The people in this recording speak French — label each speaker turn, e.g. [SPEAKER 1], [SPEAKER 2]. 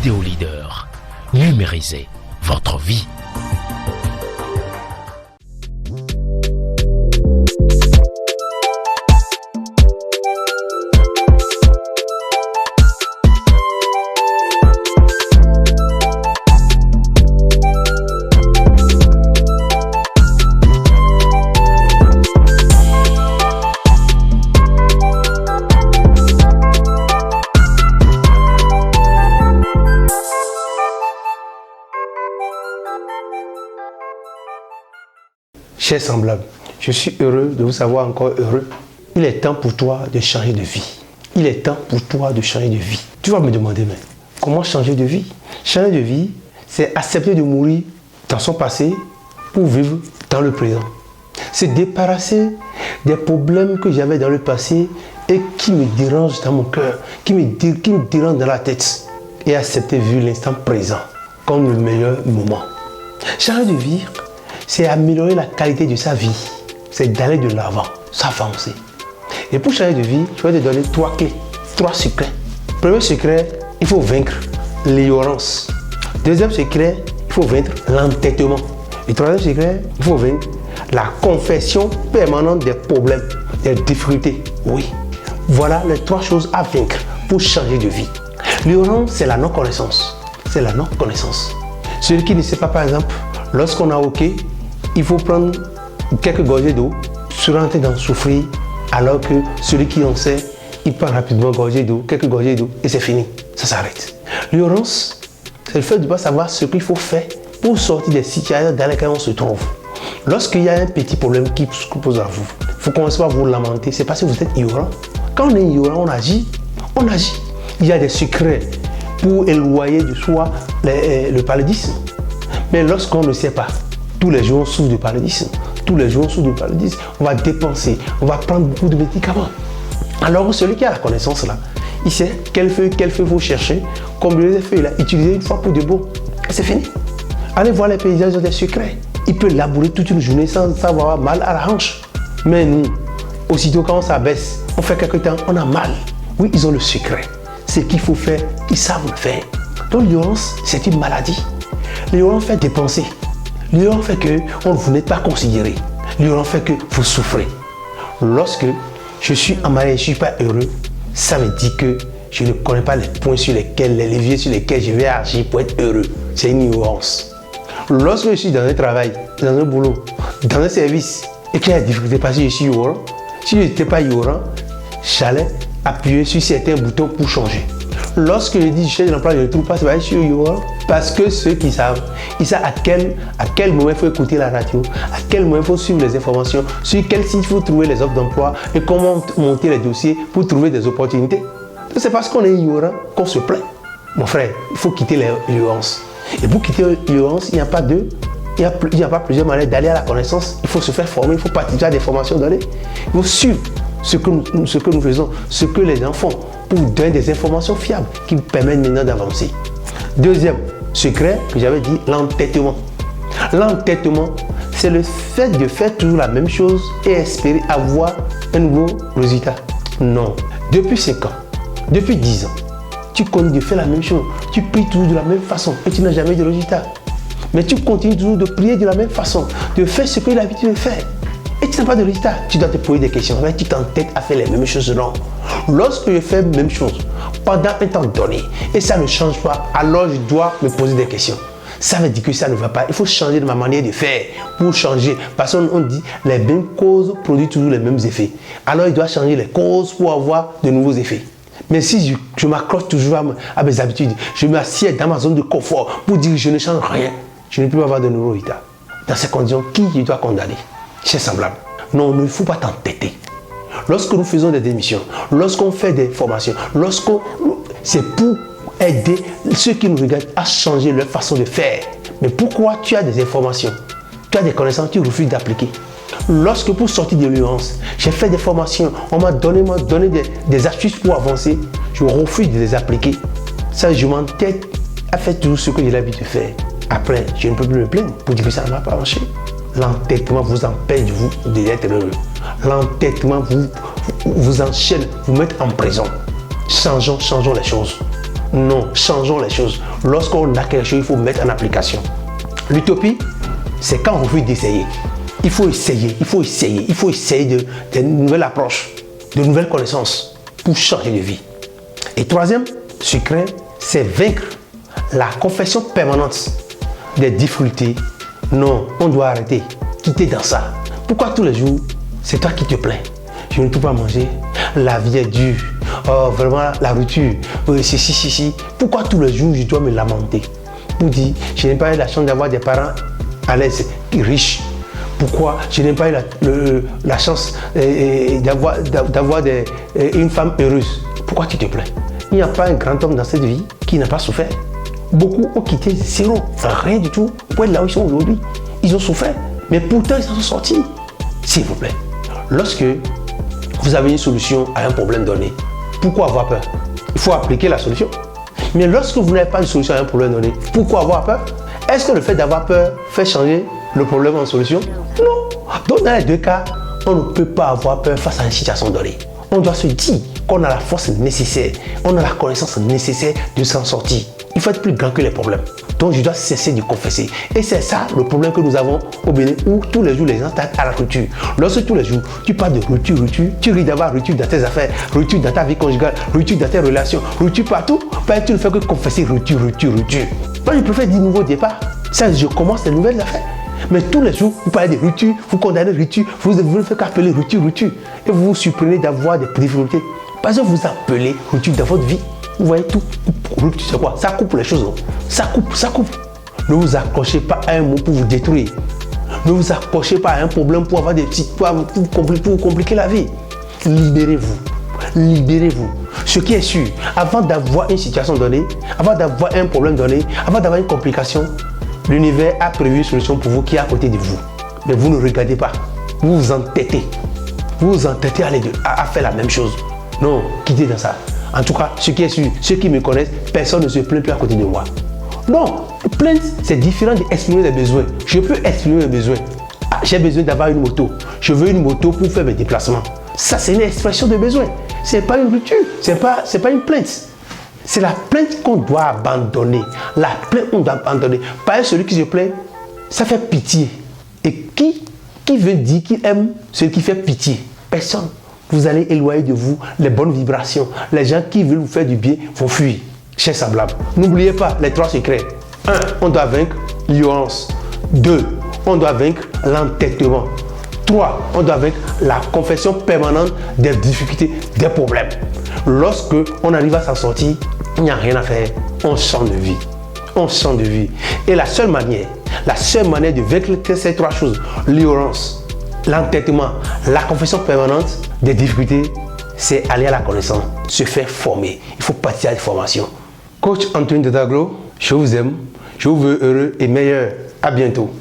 [SPEAKER 1] Vidéo Leader. Numérisez votre vie.
[SPEAKER 2] Chers semblables, je suis heureux de vous savoir encore heureux. Il est temps pour toi de changer de vie. Il est temps pour toi de changer de vie. Tu vas me demander, mais comment changer de vie? Changer de vie, c'est accepter de mourir dans son passé pour vivre dans le présent. Se débarrasser des problèmes que j'avais dans le passé et qui me dérangent dans mon cœur, qui me dérangent dans la tête. Et accepter de vivre l'instant présent comme le meilleur moment. Changer de vie, c'est améliorer la qualité de sa vie. C'est d'aller de l'avant, s'avancer. Et pour changer de vie, je vais te donner 3 clés, 3 secrets. Premier secret, il faut vaincre l'ignorance. Deuxième secret, il faut vaincre l'entêtement. Et troisième secret, il faut vaincre la confession permanente des problèmes, des difficultés. Oui, voilà les 3 choses à vaincre pour changer de vie. L'ignorance, c'est la non-connaissance. C'est la non-connaissance. Celui qui ne sait pas, par exemple, lorsqu'on a OK, il faut prendre quelques gorgées d'eau, se rentrer d'en souffrir, alors que celui qui en sait, il prend rapidement quelques gorgées d'eau, et c'est fini, ça s'arrête. L'ignorance, c'est le fait de ne pas savoir ce qu'il faut faire pour sortir des situations dans lesquelles on se trouve. Lorsqu'il y a un petit problème qui se pose à vous, il faut commencer par vous lamenter, c'est parce que vous êtes ignorant. Quand on est ignorant, on agit. Il y a des secrets pour éloigner de soi le paludisme. Mais lorsqu'on ne sait pas, tous les jours on souffre de paludisme. On va dépenser, on va prendre beaucoup de médicaments. Alors celui qui a la connaissance là, il sait quelle feuille faut chercher, combien de feuilles là, utiliser une fois pour de bon. Et c'est fini. Allez voir les paysans, ils ont des secrets. Il peut labourer toute une journée sans avoir mal à la hanche. Mais nous, aussitôt quand on s'abaisse, on fait quelque temps, on a mal. Oui, ils ont le secret. Ce qu'il faut faire, ils savent le faire. Donc l'ignorance, c'est une maladie. L'ignorance fait dépenser. L'ignorance fait que vous n'êtes pas considéré. L'ignorance fait que vous souffrez. Lorsque je suis en mariage, je ne suis pas heureux, ça me dit que je ne connais pas les points sur lesquels, les leviers sur lesquels je vais agir pour être heureux. C'est une ignorance. Lorsque je suis dans un travail, dans un boulot, dans un service, et qu'il y a des difficultés parce que je suis ignorant, si je n'étais pas ignorant, j'allais appuyer sur certains boutons pour changer. Lorsque je dis je cherche l'emploi, je ne trouve pas, c'est pas sur ignorant. Parce que ceux qui savent, ils savent à quel moment il faut écouter la radio, à quel moment il faut suivre les informations, sur quel site il faut trouver les offres d'emploi et comment monter les dossiers pour trouver des opportunités. C'est parce qu'on est ignorant qu'on se plaint. Mon frère, il faut quitter l'ignorance. Et pour quitter l'ignorance, il n'y a pas plusieurs manières d'aller à la connaissance. Il faut se faire former, il faut participer à des formations données. Il faut suivre ce que nous faisons, ce que les gens font pour donner des informations fiables qui permettent maintenant d'avancer. Deuxième secret que j'avais dit, l'entêtement. L'entêtement, c'est le fait de faire toujours la même chose et espérer avoir un nouveau résultat. Non. Depuis 5 ans, depuis 10 ans, tu continues de faire la même chose. Tu pries toujours de la même façon et tu n'as jamais de résultat. Mais tu continues toujours de prier de la même façon, de faire ce que tu as l'habitude de faire. Et tu n'as pas de résultat. Tu dois te poser des questions. Là, tu t'entêtes à faire les mêmes choses. Non. Lorsque je fais la même chose pendant un temps donné et ça ne change pas, alors je dois me poser des questions. Ça veut dire que ça ne va pas. Il faut changer de ma manière de faire pour changer. Parce qu'on dit les mêmes causes produisent toujours les mêmes effets. Alors, il doit changer les causes pour avoir de nouveaux effets. Mais si je m'accroche toujours à mes habitudes, je m'assieds dans ma zone de confort pour dire que je ne change rien, je ne peux pas avoir de nouveaux résultats. Dans ces conditions, qui je dois condamner? C'est semblable. Non, il ne faut pas t'entêter. Lorsque nous faisons des émissions, lorsqu'on fait des formations, c'est pour aider ceux qui nous regardent à changer leur façon de faire. Mais pourquoi tu as des informations, tu as des connaissances, tu refuses d'appliquer? Lorsque pour sortir de l'ignorance, j'ai fait des formations, on m'a donné des astuces pour avancer, je refuse de les appliquer. Ça, je m'entête à faire tout ce que j'ai l'habitude de faire. Après, je ne peux plus me plaindre pour dire que ça ne va pas marcher. L'entêtement vous empêche d'être heureux. L'entêtement vous enchaîne, vous met en prison. Changeons les choses. Non, changeons les choses. Lorsqu'on a quelque chose, il faut mettre en application. L'utopie, c'est quand on refuse d'essayer. Il faut essayer, il faut essayer, il faut essayer de nouvelles approches, de nouvelles connaissances pour changer de vie. Et troisième secret, c'est vaincre la confession permanente des difficultés. Non, on doit arrêter, quitter dans ça. Pourquoi tous les jours, c'est toi qui te plains? Je ne peux pas manger, la vie est dure, oh vraiment la rupture, si. Pourquoi tous les jours je dois me lamenter pour dire, je n'ai pas eu la chance d'avoir des parents à l'aise, riches? Pourquoi je n'ai pas eu la chance d'avoir une femme heureuse? Pourquoi tu te plains? Il n'y a pas un grand homme dans cette vie qui n'a pas souffert. Beaucoup ont quitté zéro, rien du tout, pour être là où ils sont aujourd'hui. Ils ont souffert, mais pourtant ils en sont sortis. S'il vous plaît, lorsque vous avez une solution à un problème donné, pourquoi avoir peur? Il faut appliquer la solution. Mais lorsque vous n'avez pas de solution à un problème donné, pourquoi avoir peur? Est-ce que le fait d'avoir peur fait changer le problème en solution? Non. Donc dans les deux cas, on ne peut pas avoir peur face à une situation donnée. On doit se dire qu'on a la force nécessaire, on a la connaissance nécessaire de s'en sortir. Il faut être plus grand que les problèmes. Donc je dois cesser de confesser. Et c'est ça le problème que nous avons au Bénin, où tous les jours les gens t'attendent à la rupture. Lorsque tous les jours tu parles de rupture, tu risques d'avoir rupture dans tes affaires, rupture dans ta vie conjugale, rupture dans tes relations, rupture partout. Parce que tu ne fais que confesser rupture. Moi je préfère dire nouveau départ. Ça, je commence les nouvelles affaires. Mais tous les jours, vous parlez de rupture, vous condamnez rupture, vous ne faites qu'appeler rupture. Et vous vous surprenez d'avoir des difficultés. Parce que vous appelez rupture dans votre vie. Vous voyez tout. Rupture, c'est quoi? Ça coupe les choses. Ça coupe. Ne vous accrochez pas à un mot pour vous détruire. Ne vous accrochez pas à un problème pour avoir des petites pour vous compliquer la vie. Libérez-vous. Ce qui est sûr, avant d'avoir une situation donnée, avant d'avoir un problème donné, avant d'avoir une complication, l'univers a prévu une solution pour vous qui est à côté de vous. Mais vous ne regardez pas. Vous vous entêtez. À faire la même chose. Non, quittez dans ça. En tout cas, ce qui est sûr, ceux qui me connaissent, personne ne se plaint plus à côté de moi. Non, plainte, c'est différent d'exprimer des besoins. Je peux exprimer mes besoins. Ah, j'ai besoin d'avoir une moto. Je veux une moto pour faire mes déplacements. Ça, c'est une expression de besoin. Ce n'est pas une rupture. Ce n'est pas une plainte. C'est la plainte qu'on doit abandonner. La plainte qu'on doit abandonner. Pas celui qui se plaint, ça fait pitié. Et qui veut dire qu'il aime celui qui fait pitié? Personne. Vous allez éloigner de vous les bonnes vibrations. Les gens qui veulent vous faire du bien vont fuir. Chers semblables, n'oubliez pas les 3 secrets. 1. On doit vaincre l'ignorance. 2. On doit vaincre l'entêtement. 3. On doit vaincre la confession permanente des difficultés, des problèmes. Lorsque on arrive à s'en sortir, il n'y a rien à faire. On change de vie. Et la seule manière de vaincre ces 3 choses, l'ignorance, l'entêtement, la confession permanente des difficultés, c'est aller à la connaissance, se faire former. Il faut partir à la formation. Coach Anthony Dedaglo, je vous aime, je vous veux heureux et meilleur. À bientôt.